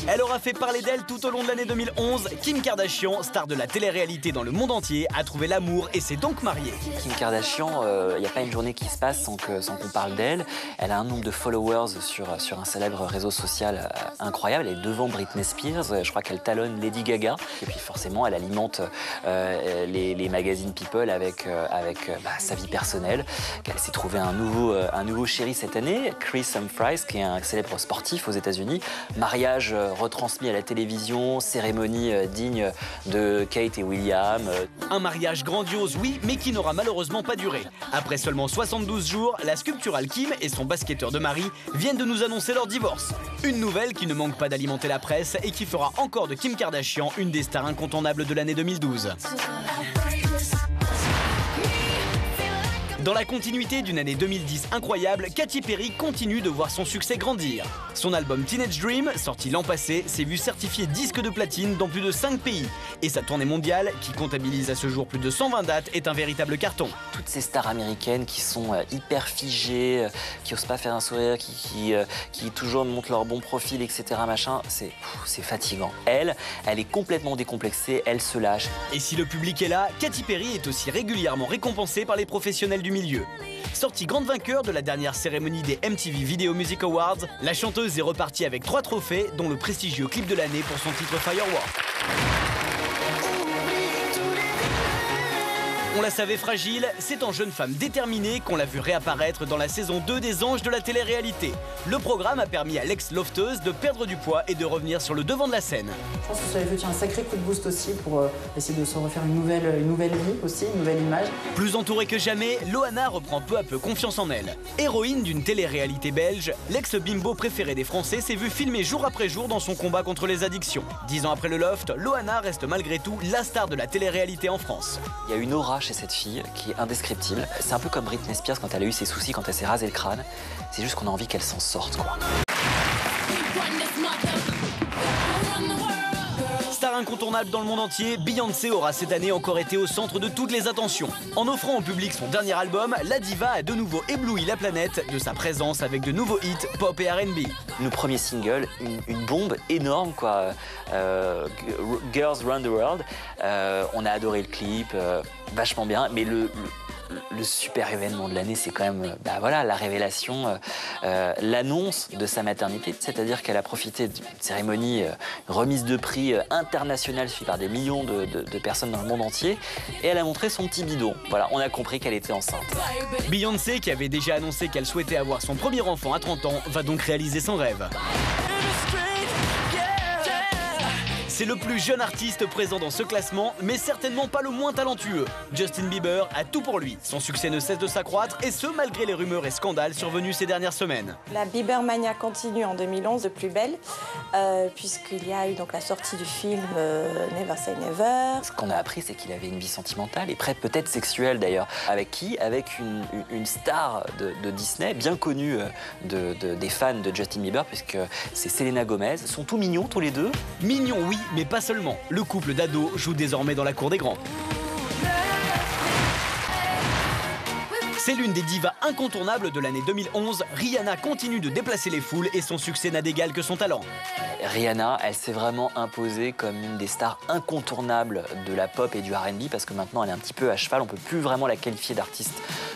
Elle aura fait parler d'elle tout au long de l'année 2011. Kim Kardashian, star de la télé-réalité dans le monde entier, a trouvé l'amour et s'est donc mariée. Kim Kardashian, il n'y a pas une journée qui se passe sans qu'on parle d'elle. Elle a un nombre de followers sur un célèbre réseau social incroyable. Elle est devant Britney Spears. Je crois qu'elle talonne Lady Gaga. Et puis forcément, elle alimente les magazines People avec sa vie personnelle. Elle s'est trouvé un nouveau chéri cette année, Chris Humphries, qui est un célèbre sportif aux États-Unis. Mariage retransmis à la télévision, cérémonie digne de Kate et William. Un mariage grandiose, oui, mais qui n'aura malheureusement pas duré. Après seulement 72 jours, la sculpturale Kim et son basketteur de mari viennent de nous annoncer leur divorce. Une nouvelle qui ne manque pas d'alimenter la presse et qui fera encore de Kim Kardashian une des stars incontournables de l'année 2012. Dans la continuité d'une année 2010 incroyable, Katy Perry continue de voir son succès grandir. Son album Teenage Dream, sorti l'an passé, s'est vu certifié disque de platine dans plus de 5 pays. Et sa tournée mondiale, qui comptabilise à ce jour plus de 120 dates, est un véritable carton. Toutes ces stars américaines qui sont hyper figées, qui osent pas faire un sourire, qui toujours montrent leur bon profil, etc. machin, c'est fatigant. Elle est complètement décomplexée, elle se lâche. Et si le public est là, Katy Perry est aussi régulièrement récompensée par les professionnels du milieu. Sortie grande vainqueur de la dernière cérémonie des MTV Video Music Awards, la chanteuse est repartie avec 3 trophées, dont le prestigieux clip de l'année pour son titre Firework. On la savait fragile, c'est en jeune femme déterminée qu'on l'a vue réapparaître dans la saison 2 des Anges de la télé-réalité. Le programme a permis à l'ex-lofteuse de perdre du poids et de revenir sur le devant de la scène. Je pense que ça lui a fait un sacré coup de boost aussi pour essayer de se refaire une nouvelle vie aussi, une nouvelle image. Plus entourée que jamais, Loana reprend peu à peu confiance en elle. Héroïne d'une télé-réalité belge, l'ex-bimbo préférée des Français s'est vue filmer jour après jour dans son combat contre les addictions. 10 ans après le loft, Loana reste malgré tout la star de la télé-réalité en France. Il y a une aura chez cette fille qui est indescriptible. C'est un peu comme Britney Spears quand elle a eu ses soucis, quand elle s'est rasé le crâne. C'est juste qu'on a envie qu'elle s'en sorte, quoi. Star incontournable dans le monde entier, Beyoncé aura cette année encore été au centre de toutes les attentions. En offrant au public son dernier album, la diva a de nouveau ébloui la planète de sa présence avec de nouveaux hits pop et R&B. Le premier single, une bombe énorme, quoi. Girls Run the World. On a adoré le clip, vachement bien, mais le super événement de l'année, c'est quand même la révélation, l'annonce de sa maternité, c'est-à-dire qu'elle a profité d'une cérémonie remise de prix internationale suivie par des millions de personnes dans le monde entier, et elle a montré son petit bidon. Voilà, on a compris qu'elle était enceinte. Beyoncé, qui avait déjà annoncé qu'elle souhaitait avoir son premier enfant à 30 ans, va donc réaliser son rêve. C'est le plus jeune artiste présent dans ce classement, mais certainement pas le moins talentueux. Justin Bieber a tout pour lui. Son succès ne cesse de s'accroître, et ce, malgré les rumeurs et scandales survenus ces dernières semaines. La Biebermania continue en 2011 de plus belle, puisqu'il y a eu donc la sortie du film Never Say Never. Ce qu'on a appris, c'est qu'il avait une vie sentimentale, et peut-être sexuelle d'ailleurs. Avec qui? Avec une star de Disney, bien connue des fans de Justin Bieber, puisque c'est Selena Gomez. Ils sont tout mignons, tous les deux. Mignons, oui, mais pas seulement. Le couple d'ados joue désormais dans la cour des grands. C'est l'une des divas incontournables de l'année 2011. Rihanna continue de déplacer les foules et son succès n'a d'égal que son talent. Rihanna, elle s'est vraiment imposée comme une des stars incontournables de la pop et du R&B, parce que maintenant elle est un petit peu à cheval, on peut plus vraiment la qualifier d'artiste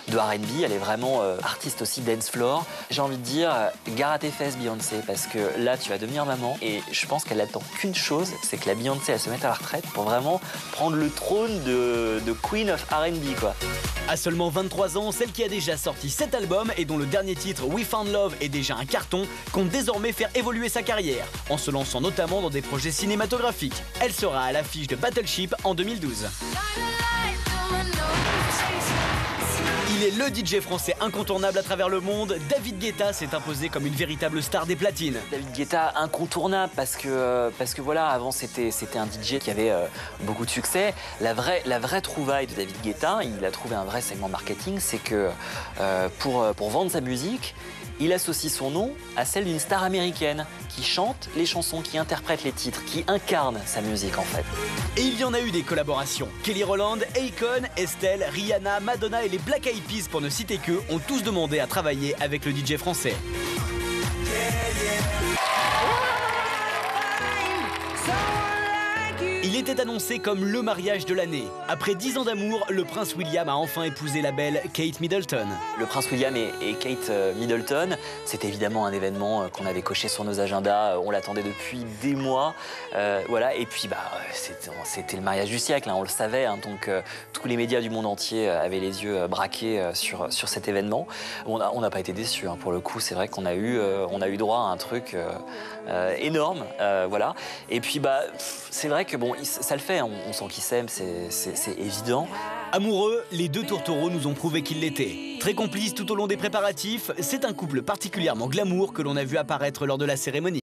de R&B, elle est vraiment artiste aussi dance floor. J'ai envie de dire, gare à tes fesses Beyoncé, parce que là tu vas devenir maman, et je pense qu'elle attend qu'une chose, c'est que la Beyoncé elle se mette à la retraite pour vraiment prendre le trône de Queen of R&B, quoi. À seulement 23 ans, celle qui a déjà sorti 7 albums et dont le dernier titre We Found Love est déjà un carton, compte désormais faire évoluer sa carrière, en se lançant notamment dans des projets cinématographiques. Elle sera à l'affiche de Battleship en 2012. Il est le DJ français incontournable à travers le monde. David Guetta s'est imposé comme une véritable star des platines. David Guetta incontournable parce que voilà, avant c'était un DJ qui avait beaucoup de succès. La vraie trouvaille de David Guetta, il a trouvé un vrai segment marketing, c'est que pour vendre sa musique, il associe son nom à celle d'une star américaine qui chante les chansons, qui interprète les titres, qui incarne sa musique en fait. Et il y en a eu des collaborations. Kelly Rowland, Akon, Estelle, Rihanna, Madonna et les Black Eyed Peas, pour ne citer qu'eux, ont tous demandé à travailler avec le DJ français. était annoncé comme le mariage de l'année. Après 10 ans d'amour, le prince William a enfin épousé la belle Kate Middleton. Le prince William et Kate Middleton, c'est évidemment un événement qu'on avait coché sur nos agendas, on l'attendait depuis des mois. Voilà. Et puis c'était le mariage du siècle, hein, on le savait, hein, donc tous les médias du monde entier avaient les yeux braqués sur cet événement. On n'a pas été déçus, hein, pour le coup, c'est vrai qu'on a eu droit à un truc énorme, voilà. Et puis c'est vrai que bon, ça le fait, hein, on sent qu'ils s'aiment, c'est évident. Amoureux, les deux tourtereaux nous ont prouvé qu'ils l'étaient. Très complices tout au long des préparatifs, c'est un couple particulièrement glamour que l'on a vu apparaître lors de la cérémonie.